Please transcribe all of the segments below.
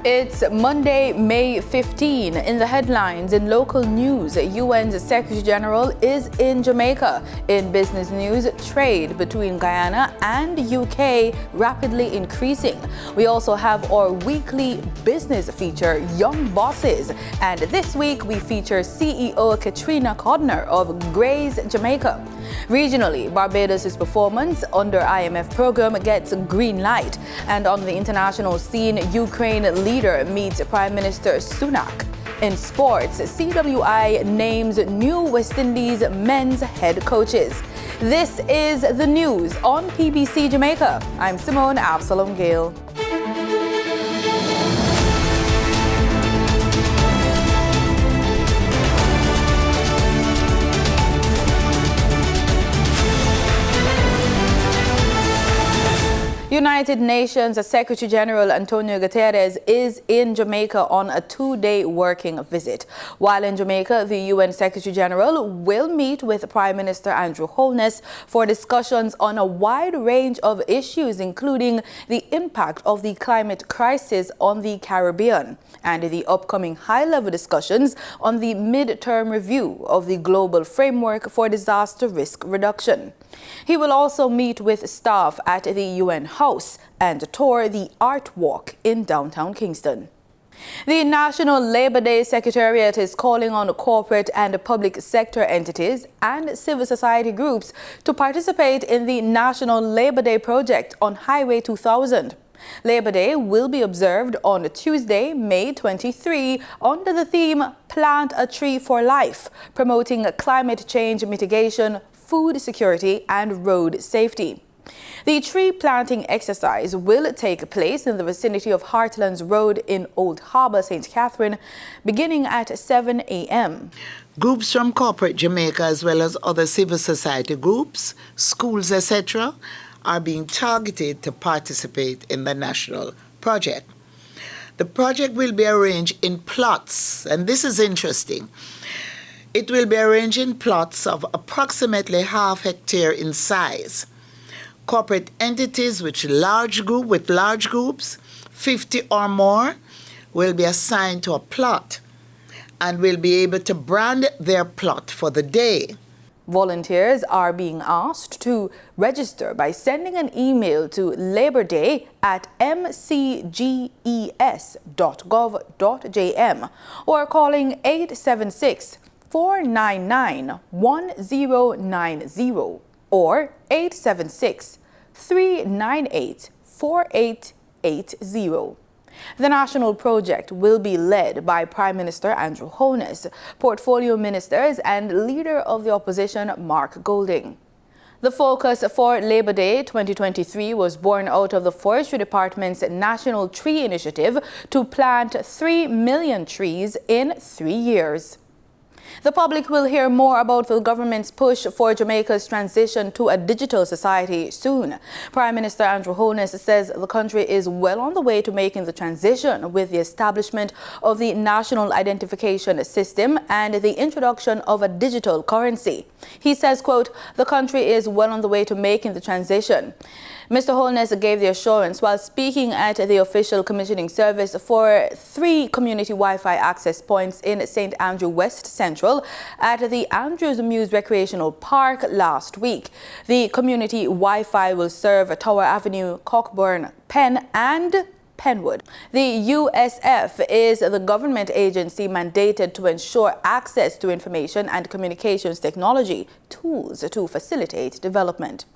It's Monday, May 15. In the headlines, in local news, UN's Secretary General is in Jamaica. In business news, trade between Guyana and UK rapidly increasing. We also have our weekly business feature, Young Bosses. And this week, we feature CEO Katrina Codner of Grays Jamaica. Regionally, Barbados' performance under IMF program gets green light. And on the international scene, Ukraine leader meets Prime Minister Sunak. In sports, CWI names new West Indies men's head coaches. This is the news on PBC Jamaica. I'm Simone Absalom Gale. United Nations Secretary General Antonio Guterres is in Jamaica on a two-day working visit. While in Jamaica, the UN Secretary General will meet with Prime Minister Andrew Holness for discussions on a wide range of issues, including the impact of the climate crisis on the Caribbean and the upcoming high-level discussions on the mid-term review of the global framework for disaster risk reduction. He will also meet with staff at the UN House and tour the Art Walk in downtown Kingston. The National Labour Day Secretariat is calling on corporate and public sector entities and civil society groups to participate in the National Labour Day project on Highway 2000. Labour Day will be observed on Tuesday, May 23, under the theme Plant a Tree for Life, promoting climate change mitigation, food security and road safety. The tree planting exercise will take place in the vicinity of Heartlands Road in Old Harbour, St. Catherine, beginning at 7 a.m. Groups from corporate Jamaica as well as other civil society groups, schools, etc., are being targeted to participate in the national project. The project will be arranged in plots, and this is interesting. It will be arranged in plots of approximately half hectare in size. Corporate entities with large groups, 50 or more, will be assigned to a plot and will be able to brand their plot for the day. Volunteers are being asked to register by sending an email to laborday@mcges.gov.jm or calling 876-499-1090 or 876-398-4880. The national project will be led by Prime Minister Andrew Holness, portfolio ministers and leader of the opposition Mark Golding. The focus for Labour Day 2023 was born out of the Forestry Department's National Tree Initiative to plant 3 million trees in 3 years. The public will hear more about the government's push for Jamaica's transition to a digital society soon. Prime Minister Andrew Holness says the country is well on the way to making the transition with the establishment of the National Identification System and the introduction of a digital currency. He says, quote, the country is well on the way to making the transition. Mr. Holness gave the assurance while speaking at the official commissioning service for 3 community Wi-Fi access points in St. Andrew West Central at the Andrews Muse Recreational Park last week. The community Wi-Fi will serve Tower Avenue, Cockburn, Penn and Penwood. The USF is the government agency mandated to ensure access to information and communications technology tools to facilitate development.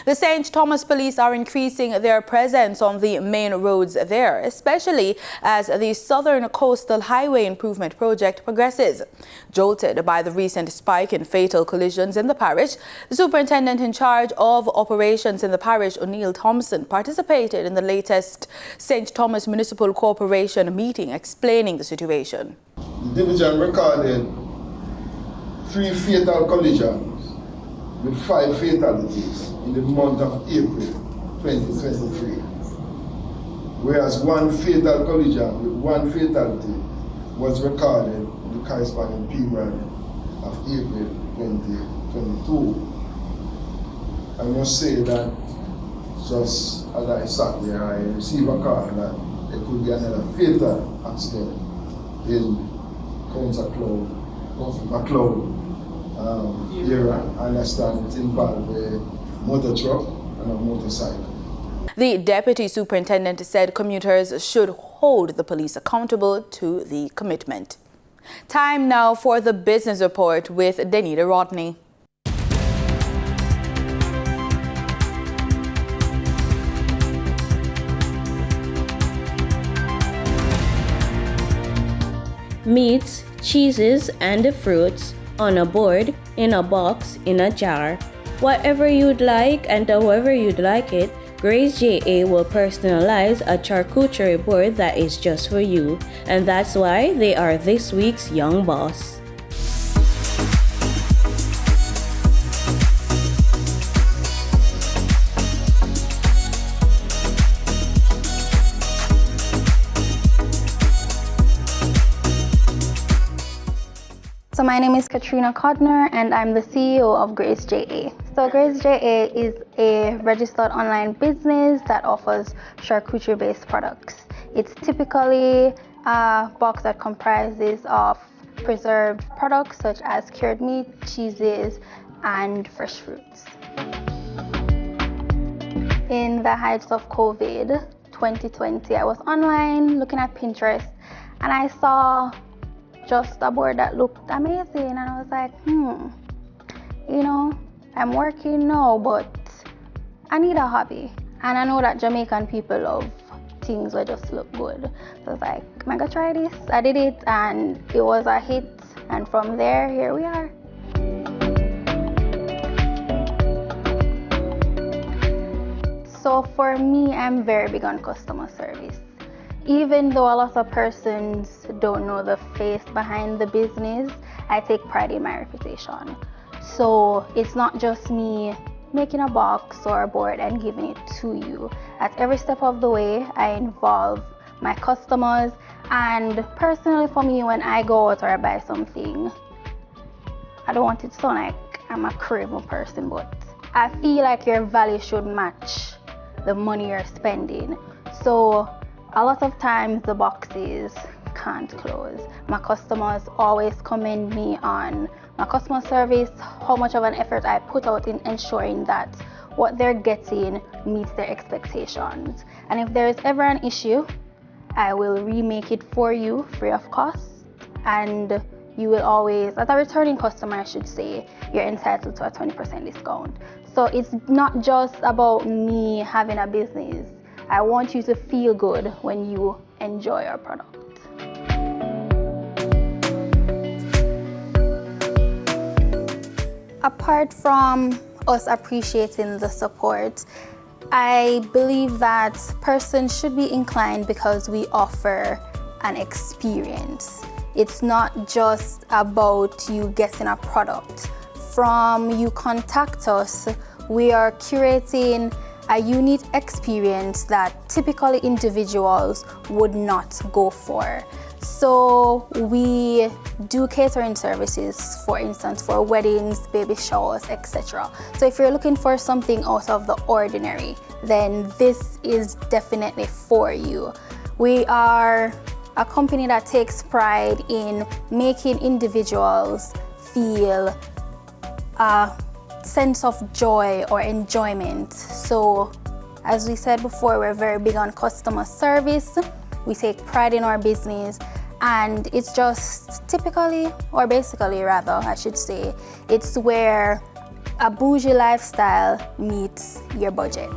The St. Thomas Police are increasing their presence on the main roads there, especially as the Southern Coastal Highway Improvement Project progresses. Jolted by the recent spike in fatal collisions in the parish, the superintendent in charge of operations in the parish, O'Neill Thompson, participated in the latest St. Thomas Municipal Corporation meeting explaining the situation. The division recorded 3 fatal collisions with 5 fatalities in the month of April 2023, whereas 1 fatal collision with 1 fatality was recorded in the corresponding period of April 2022. I must say that just as I sat there, I received a call that there could be another fatal accident in Council McLeod area. I understand it involved a motor truck and a motorcycle. The deputy superintendent said commuters should hold the police accountable to the commitment. Time now for the business report with Denita Rodney. Meats, cheeses, and fruits on a board, in a box, in a jar. Whatever you'd like and however you'd like it, Grace JA will personalize a charcuterie board that is just for you. And that's why they are this week's Young Boss. So my name is Katrina Codner and I'm the CEO of Grace JA. So Grace JA is a registered online business that offers charcuterie-based products. It's typically a box that comprises of preserved products such as cured meat, cheeses, and fresh fruits. In the height of COVID 2020, I was online looking at Pinterest and I saw just a board that looked amazing and I was like, I'm working now, but I need a hobby. And I know that Jamaican people love things that just look good. So I was like, I'm gonna try this. I did it and it was a hit. And from there, here we are. So for me, I'm very big on customer service. Even though a lot of persons don't know the face behind the business, I take pride in my reputation. So it's not just me making a box or a board and giving it to you. At every step of the way, I involve my customers. And personally for me, when I go out or I buy something, I don't want it to sound like I'm a craven person, but I feel like your value should match the money you're spending. So a lot of times the boxes can't close. My customers always commend me on my customer service, how much of an effort I put out in ensuring that what they're getting meets their expectations. And if there is ever an issue, I will remake it for you free of cost. And you will always, as a returning customer I should say, you're entitled to a 20% discount. So it's not just about me having a business. I want you to feel good when you enjoy our product. Apart from us appreciating the support, I believe that persons should be inclined because we offer an experience. It's not just about you getting a product. From you contact us, we are curating a unique experience that typically individuals would not go for. So we do catering services, for instance, for weddings, baby showers, etc. So if you're looking for something out of the ordinary, then this is definitely for you. We are a company that takes pride in making individuals feel a sense of joy or enjoyment. So as we said before, we're very big on customer service. We take pride in our business, and it's just typically, or basically rather I should say, it's where a bougie lifestyle meets your budget.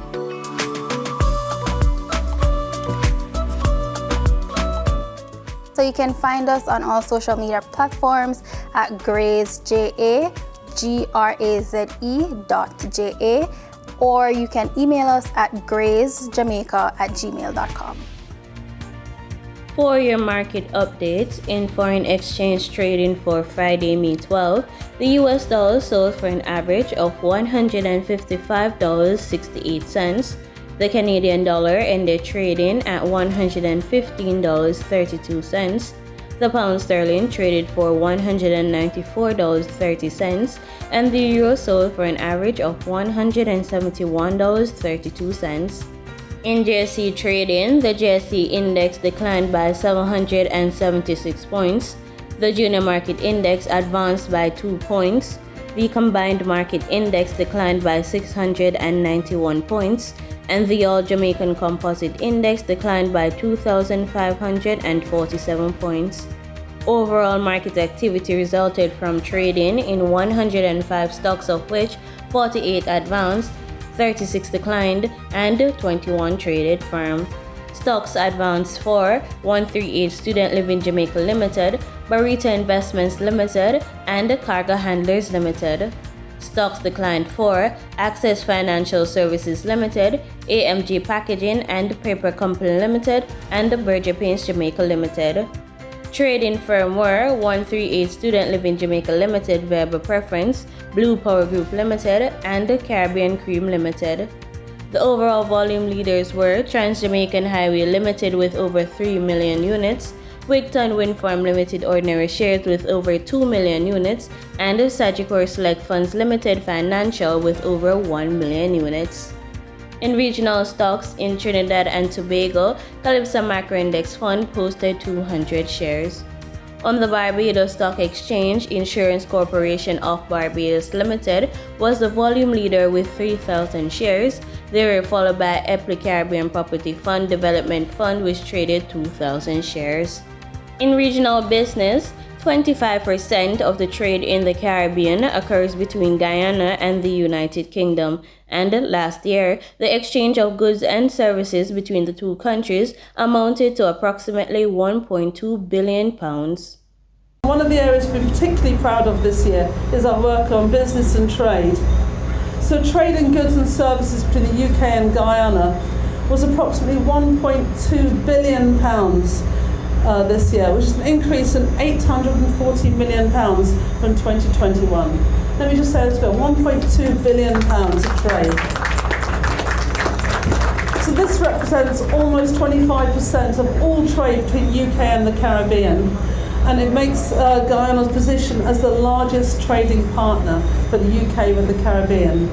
So you can find us on all social media platforms at GrazeJA, GRAZE.JA, or you can email us at grazejamaica@gmail.com. For your market updates in foreign exchange trading for Friday, May 12, the US dollar sold for an average of $155.68. The Canadian dollar ended trading at $115.32. The pound sterling traded for $194.30, and the euro sold for an average of $171.32. In JSE trading, the JSE index declined by 776 points. The junior market index advanced by 2 points. The combined market index declined by 691 points, and the all Jamaican composite index declined by 2,547 points. Overall market activity resulted from trading in 105 stocks, of which 48 advanced, 36 declined, and 21 traded firm. Stocks advanced for 138 Student Living Jamaica Limited, Barita Investments Limited, and Cargo Handlers Limited. Stocks declined for Access Financial Services Limited, AMG Packaging and Paper Company Limited, and Berger Paints Jamaica Limited. Trading firm were 138 Student Living Jamaica Limited, Weber Preference, Blue Power Group Limited, and Caribbean Cream Limited. The overall volume leaders were Trans Jamaican Highway Limited with over 3 million units, Wigton Wind Farm Limited Ordinary Shares with over 2 million units, and Sagicor Select Funds Limited Financial with over 1 million units. In regional stocks in Trinidad and Tobago, Calypso Macro Index Fund posted 200 shares. On the Barbados Stock Exchange, Insurance Corporation of Barbados Limited was the volume leader with 3,000 shares. They were followed by Epley Caribbean Property Fund Development Fund, which traded 2,000 shares. In regional business, 25% of the trade in the Caribbean occurs between Guyana and the United Kingdom, and last year, the exchange of goods and services between the two countries amounted to approximately £1.2 billion. One of the areas we're particularly proud of this year is our work on business and trade. So trade in goods and services between the UK and Guyana was approximately £1.2 billion this year, which is an increase of £840 million from 2021. Let me just say this again, £1.2 billion of trade. So this represents almost 25% of all trade between UK and the Caribbean, and it makes Guyana's position as the largest trading partner for the UK with the Caribbean.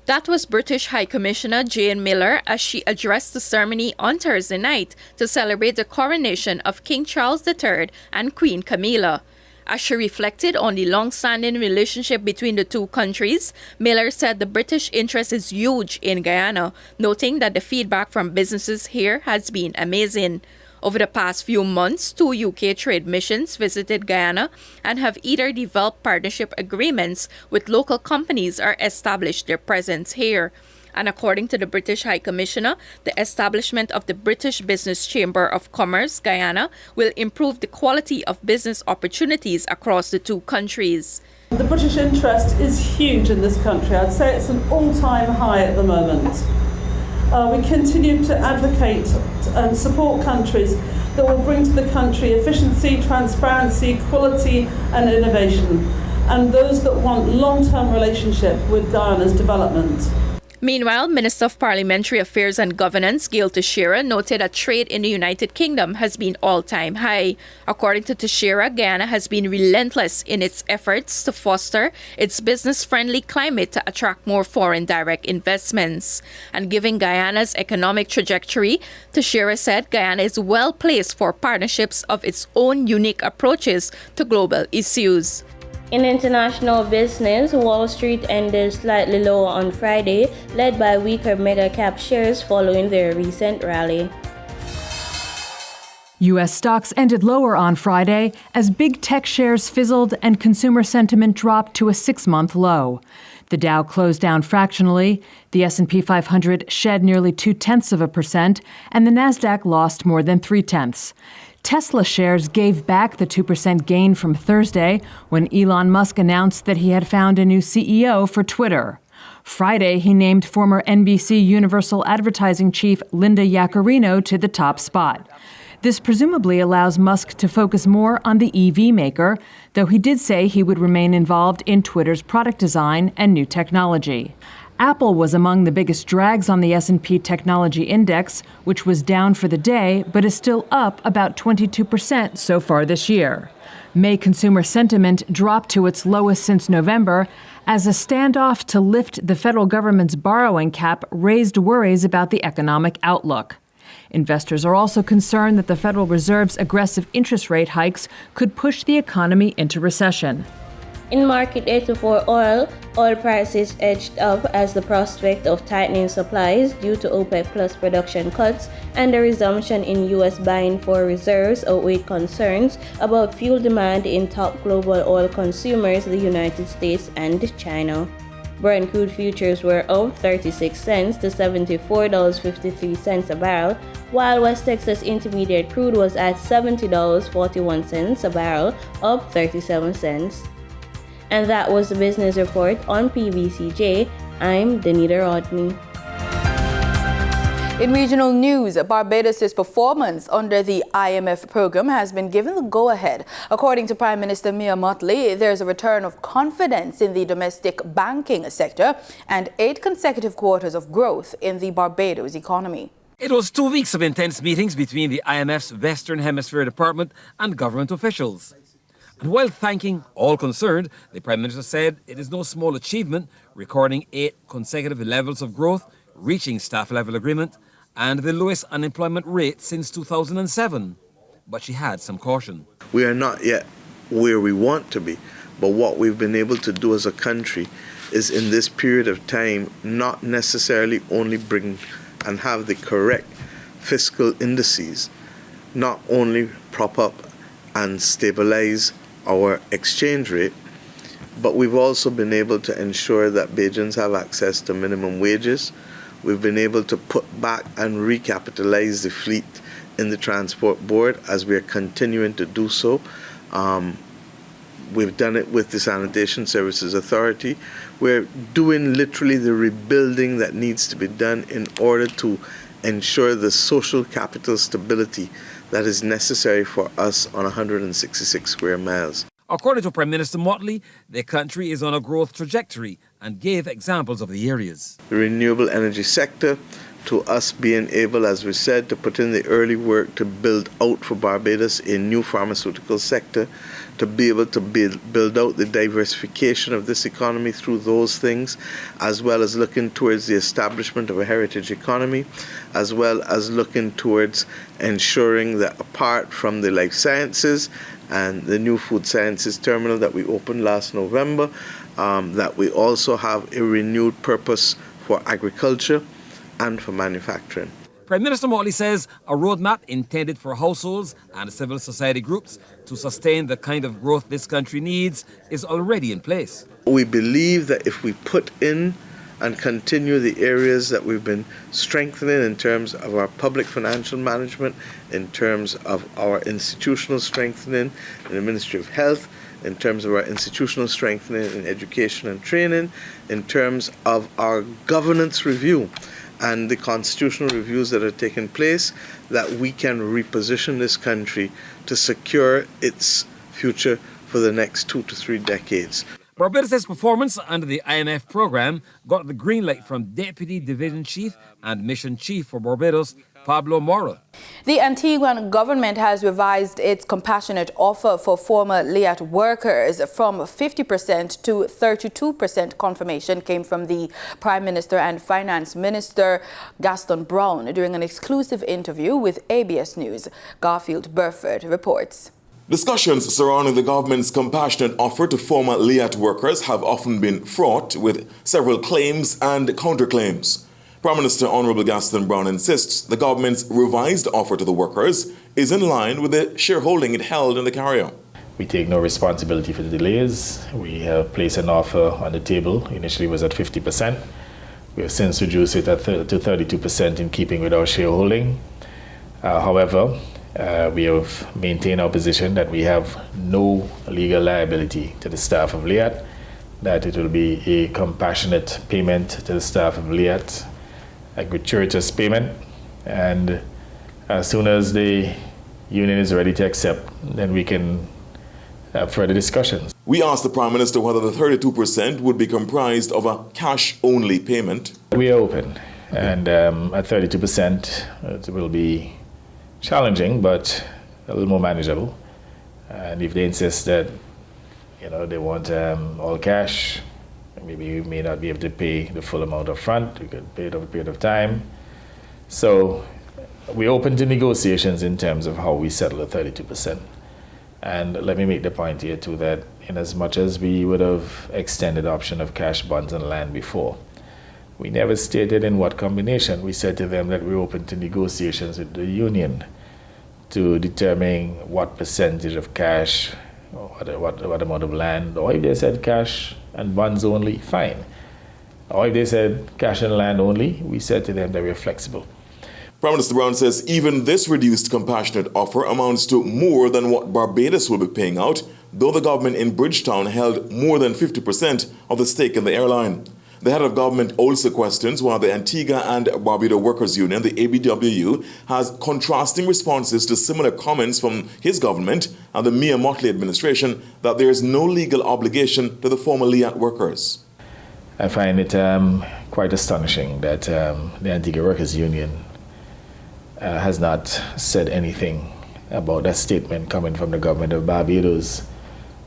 That was British High Commissioner Jane Miller as she addressed the ceremony on Thursday night to celebrate the coronation of King Charles III and Queen Camilla. As she reflected on the long-standing relationship between the two countries, Miller said the British interest is huge in Guyana, noting that the feedback from businesses here has been amazing. Over the past few months, 2 UK trade missions visited Guyana and have either developed partnership agreements with local companies or established their presence here. And according to the British High Commissioner, the establishment of the British Business Chamber of Commerce, Guyana, will improve the quality of business opportunities across the two countries. The British interest is huge in this country. I'd say it's an all-time high at the moment. We continue to advocate and support countries that will bring to the country efficiency, transparency, quality and innovation, and those that want long-term relationship with Guyana's development. Meanwhile, Minister of Parliamentary Affairs and Governance Gail Teixeira noted that trade in the United Kingdom has been all-time high. According to Teixeira, Guyana has been relentless in its efforts to foster its business-friendly climate to attract more foreign direct investments. And given Guyana's economic trajectory, Teixeira said Guyana is well placed for partnerships of its own unique approaches to global issues. In international business, Wall Street ended slightly lower on Friday, led by weaker mega-cap shares following their recent rally. U.S. stocks ended lower on Friday as big tech shares fizzled and consumer sentiment dropped to a 6-month low. The Dow closed down fractionally, the S&P 500 shed nearly 0.2%, and the Nasdaq lost more than 0.3%. Tesla shares gave back the 2% gain from Thursday when Elon Musk announced that he had found a new CEO for Twitter. Friday, he named former NBC Universal Advertising chief Linda Yaccarino to the top spot. This presumably allows Musk to focus more on the EV maker, though he did say he would remain involved in Twitter's product design and new technology. Apple was among the biggest drags on the S&P Technology Index, which was down for the day but is still up about 22% so far this year. May consumer sentiment dropped to its lowest since November as a standoff to lift the federal government's borrowing cap raised worries about the economic outlook. Investors are also concerned that the Federal Reserve's aggressive interest rate hikes could push the economy into recession. In market data for oil prices edged up as the prospect of tightening supplies due to OPEC Plus production cuts and the resumption in U.S. buying for reserves outweighed concerns about fuel demand in top global oil consumers, the United States and China. Brent crude futures were up 36 cents to $74.53 a barrel, while West Texas Intermediate crude was at $70.41 a barrel, up 37 cents. And that was the business report on PBCJ. I'm Danita Rodney. In regional news, Barbados' performance under the IMF program has been given the go-ahead. According to Prime Minister Mia Mottley, there's a return of confidence in the domestic banking sector and 8 consecutive quarters of growth in the Barbados economy. It was 2 weeks of intense meetings between the IMF's Western Hemisphere Department and government officials. And while thanking all concerned, the Prime Minister said it is no small achievement, recording 8 consecutive levels of growth, reaching staff-level agreement, and the lowest unemployment rate since 2007. But she had some caution. We are not yet where we want to be, but what we've been able to do as a country is in this period of time not necessarily only bring and have the correct fiscal indices, not only prop up and stabilize our exchange rate, but we've also been able to ensure that Bajans have access to minimum wages. We've been able to put back and recapitalize the fleet in the Transport Board as we are continuing to do so. We've done it with the Sanitation Services Authority. We're doing literally the rebuilding that needs to be done in order to ensure the social capital stability that is necessary for us on 166 square miles. According to Prime Minister Mottley, the country is on a growth trajectory and gave examples of the areas. The renewable energy sector, to us being able, as we said, to put in the early work to build out for Barbados a new pharmaceutical sector, to be able to build out the diversification of this economy through those things, as well as looking towards the establishment of a heritage economy, as well as looking towards ensuring that apart from the life sciences and the new food sciences terminal that we opened last November, that we also have a renewed purpose for agriculture and for manufacturing. Prime Minister Mottley says a roadmap intended for households and civil society groups to sustain the kind of growth this country needs is already in place. We believe that if we put in and continue the areas that we've been strengthening in terms of our public financial management, in terms of our institutional strengthening in the Ministry of Health, in terms of our institutional strengthening in education and training, in terms of our governance review and the constitutional reviews that are taking place, that we can reposition this country to secure its future for the next 2 to 3 decades. Barbados' performance under the IMF program got the green light from Deputy Division Chief and Mission Chief for Barbados, Pablo Mora. The Antiguan government has revised its compassionate offer for former LIAT workers from 50% to 32%. Confirmation came from the Prime Minister and Finance Minister Gaston Brown during an exclusive interview with ABS News. Garfield Burford reports. Discussions surrounding the government's compassionate offer to former LIAT workers have often been fraught with several claims and counterclaims. Prime Minister Honourable Gaston Brown insists the government's revised offer to the workers is in line with the shareholding it held in the carrier. We take no responsibility for the delays. We have placed an offer on the table. Initially it was at 50%. We have since reduced it to 32% in keeping with our shareholding. However, we have maintained our position that we have no legal liability to the staff of LIAT, that it will be a compassionate payment to the staff of LIAT, a gratuitous payment, and as soon as the union is ready to accept, then we can further discussions. We asked the Prime Minister whether the 32% would be comprised of a cash-only payment. We are open, and at 32%, it will be challenging, but a little more manageable. And if they insist that, they want all cash, maybe we may not be able to pay the full amount up front. We could pay it over a period of time. So we're open to negotiations in terms of how we settle the 32%. And let me make the point here too that in as much as we would have extended the option of cash, bonds and land before, we never stated in what combination. We said to them that we're open to negotiations with the union to determine what percentage of cash, or what amount of land, or if they said cash and bonds only, fine. Or if they said cash and land only, we said to them that we're flexible. Prime Minister Brown says even this reduced compassionate offer amounts to more than what Barbados will be paying out, though the government in Bridgetown held more than 50% of the stake in the airline. The head of government also questions why the Antigua and Barbuda Workers Union, the ABWU, has contrasting responses to similar comments from his government and the Mia Mottley administration that there is no legal obligation to the former LIAT workers. I find it quite astonishing that the Antigua Workers Union has not said anything about that statement coming from the government of Barbados,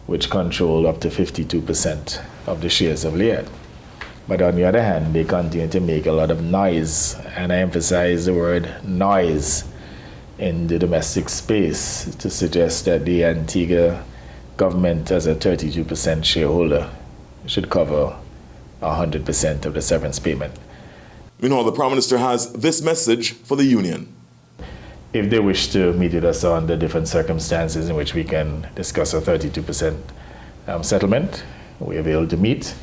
which control up to 52% of the shares of LIAT. But on the other hand, they continue to make a lot of noise, and I emphasize the word noise, in the domestic space to suggest that the Antigua government, as a 32% shareholder, should cover 100% of the severance payment. Meanwhile, the Prime Minister has this message for the union. If they wish to meet with us on the different circumstances in which we can discuss a 32% settlement, we are able to meet.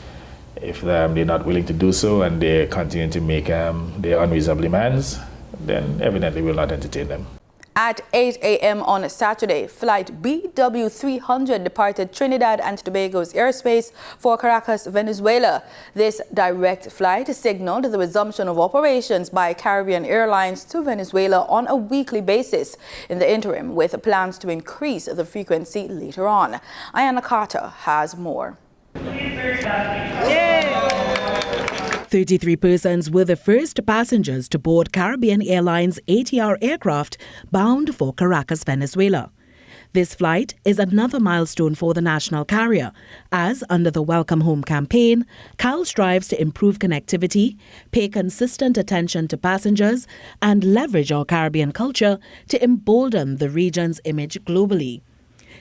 If they're not willing to do so and they continue to make their unreasonable demands, then evidently we'll not entertain them. At 8 a.m. on Saturday, flight BW300 departed Trinidad and Tobago's airspace for Caracas, Venezuela. This direct flight signaled the resumption of operations by Caribbean Airlines to Venezuela on a weekly basis. In the interim, with plans to increase the frequency later on. Ayana Carter has more. 33 persons were the first passengers to board Caribbean Airlines ATR aircraft bound for Caracas, Venezuela. This flight is another milestone for the national carrier, as under the Welcome Home campaign, CAL strives to improve connectivity, pay consistent attention to passengers, and leverage our Caribbean culture to embolden the region's image globally.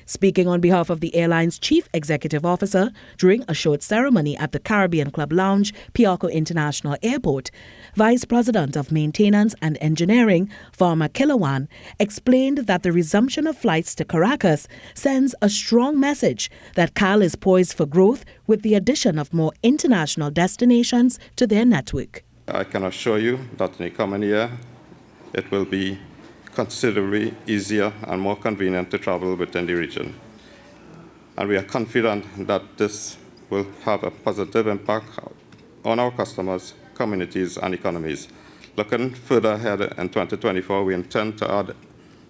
Speaking on behalf of the airline's chief executive officer during a short ceremony at the Caribbean Club Lounge, Piarco International Airport, Vice President of Maintenance and Engineering, Farmer Kilawan, explained that the resumption of flights to Caracas sends a strong message that CAL is poised for growth with the addition of more international destinations to their network. I can assure you that in the coming year, it will be considerably easier and more convenient to travel within the region. And we are confident that this will have a positive impact on our customers, communities, and economies. Looking further ahead in 2024, we intend to add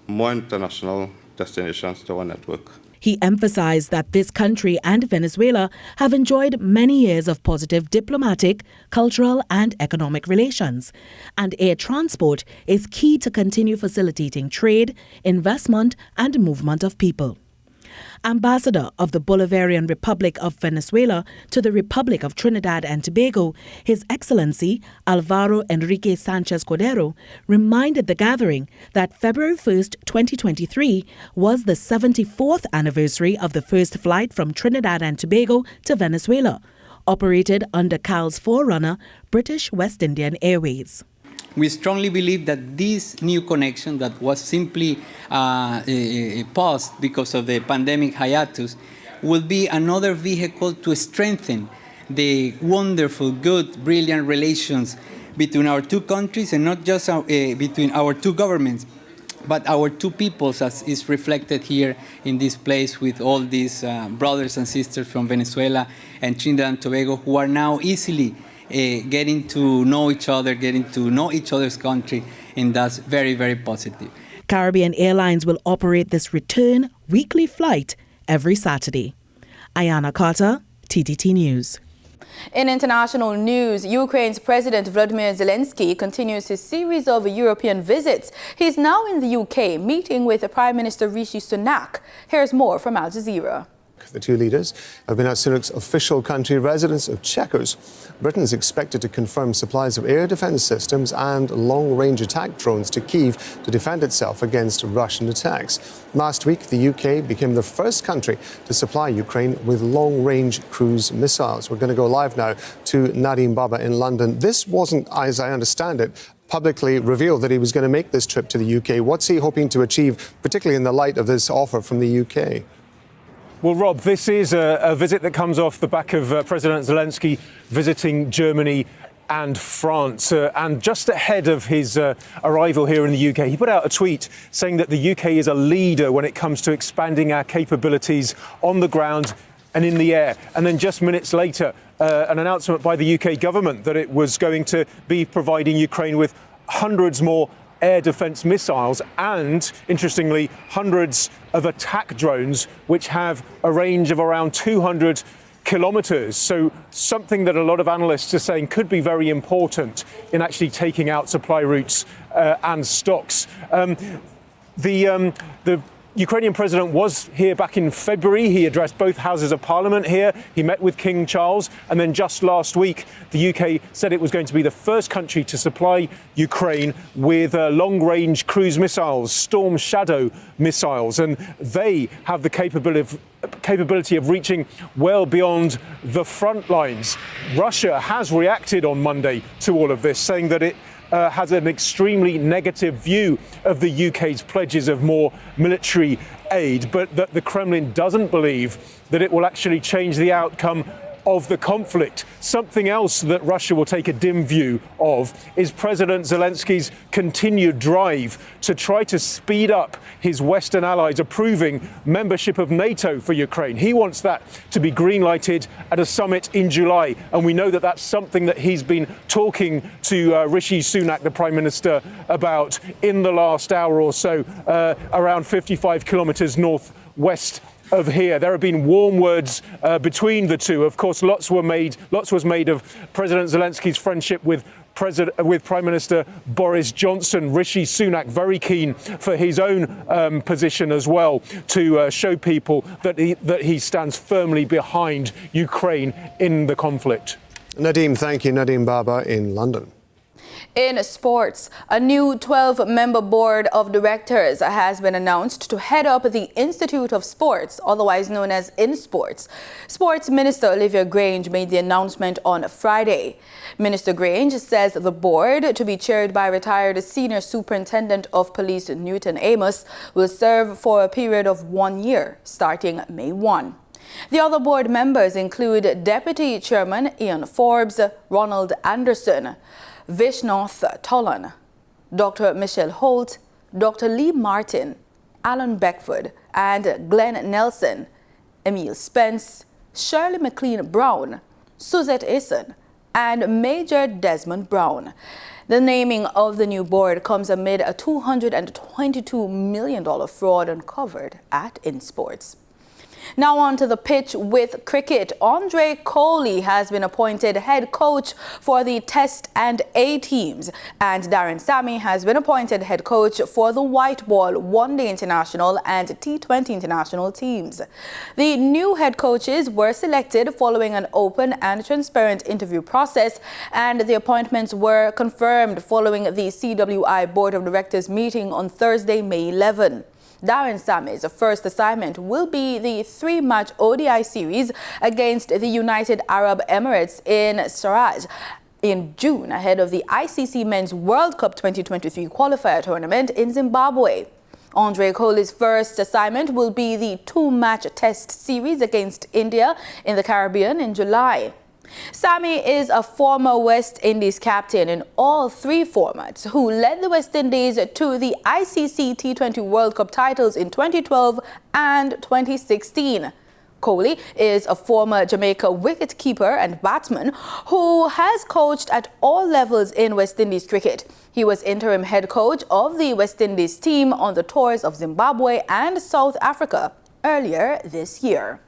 more international destinations to our network. He emphasized that this country and Venezuela have enjoyed many years of positive diplomatic, cultural, and economic relations, and air transport is key to continue facilitating trade, investment, and movement of people. Ambassador of the Bolivarian Republic of Venezuela to the Republic of Trinidad and Tobago, His Excellency Alvaro Enrique Sanchez Cordero, reminded the gathering that February 1st, 2023 was the 74th anniversary of the first flight from Trinidad and Tobago to Venezuela, operated under CAL's forerunner, British West Indian Airways. We strongly believe that this new connection that was simply paused because of the pandemic hiatus will be another vehicle to strengthen the wonderful, good, brilliant relations between our two countries, and not just between our two governments, but our two peoples, as is reflected here in this place with all these brothers and sisters from Venezuela and Trinidad and Tobago who are now easily getting to know each other, getting to know each other's country, and that's very, very positive. Caribbean Airlines will operate this return weekly flight every Saturday. Ayana Carter, TTT News. In international news, Ukraine's President Volodymyr Zelensky continues his series of European visits. He's now in the UK, meeting with Prime Minister Rishi Sunak. Here's more from Al Jazeera. The two leaders have been at Sunak's official country residence of Chequers. Britain is expected to confirm supplies of air defence systems and long-range attack drones to Kyiv to defend itself against Russian attacks. Last week, the UK became the first country to supply Ukraine with long-range cruise missiles. We're going to go live now to Nadim Baba in London. This wasn't, as I understand it, publicly revealed that he was going to make this trip to the UK. What's he hoping to achieve, particularly in the light of this offer from the UK? Well, Rob, this is a visit that comes off the back of President Zelensky visiting Germany and France. And just ahead of his arrival here in the UK, he put out a tweet saying that the UK is a leader when it comes to expanding our capabilities on the ground and in the air. And then just minutes later, an announcement by the UK government that it was going to be providing Ukraine with hundreds more air defence missiles and, interestingly, hundreds of attack drones which have a range of around 200 kilometres. So something that a lot of analysts are saying could be very important in actually taking out supply routes and stocks. The Ukrainian president was here back in February. He addressed both houses of parliament here. He met with King Charles. And then just last week, the UK said it was going to be the first country to supply Ukraine with long-range cruise missiles, Storm Shadow missiles. And they have the capability of reaching well beyond the front lines. Russia has reacted on Monday to all of this, saying that it has an extremely negative view of the UK's pledges of more military aid, but that the Kremlin doesn't believe that it will actually change the outcome of the conflict. Something else that Russia will take a dim view of is President Zelensky's continued drive to try to speed up his Western allies approving membership of NATO for Ukraine. He wants that to be green-lighted at a summit in July, and we know that that's something that he's been talking to Rishi Sunak, the Prime Minister, about in the last hour or so, around 55 kilometres northwest of here. There have been warm words between the two. Of course, lots was made of President Zelensky's friendship with Prime Minister Boris Johnson. Rishi Sunak very keen for his own position as well, to show people that he stands firmly behind Ukraine in the conflict. Nadim, thank you. Nadim Baba in London. In sports, a new 12-member board of directors has been announced to head up the Institute of Sports, otherwise known as InSports. Sports Minister Olivia Grange made the announcement on Friday. Minister Grange says the board, to be chaired by retired Senior Superintendent of Police Newton Amos, will serve for a period of 1 year, starting May 1. The other board members include Deputy Chairman Ian Forbes, Ronald Anderson, Vishnoth Tolan, Dr. Michelle Holt, Dr. Lee Martin, Alan Beckford, and Glenn Nelson, Emil Spence, Shirley McLean Brown, Suzette Eason, and Major Desmond Brown. The naming of the new board comes amid a $222 million fraud uncovered at InSports. Now on to the pitch with cricket. Andre Coley has been appointed head coach for the Test and A teams, and Darren Sammy has been appointed head coach for the white ball, one-day international and T20 international teams. The new head coaches were selected following an open and transparent interview process, and the appointments were confirmed following the CWI Board of Directors meeting on Thursday, May 11. Darren Sammy's first assignment will be the 3-match ODI series against the United Arab Emirates in Sharjah in June, ahead of the ICC Men's World Cup 2023 qualifier tournament in Zimbabwe. Andre Coley's first assignment will be the 2-match test series against India in the Caribbean in July. Sammy is a former West Indies captain in all 3 formats, who led the West Indies to the ICC T20 World Cup titles in 2012 and 2016. Coley is a former Jamaica wicket-keeper and batsman who has coached at all levels in West Indies cricket. He was interim head coach of the West Indies team on the tours of Zimbabwe and South Africa. earlier this year.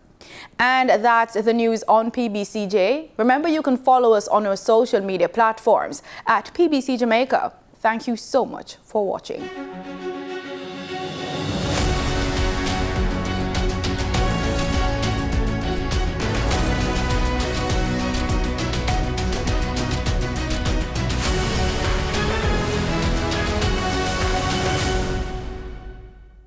And that's the news on PBCJ. Remember, you can follow us on our social media platforms at PBCJamaica. Thank you so much for watching.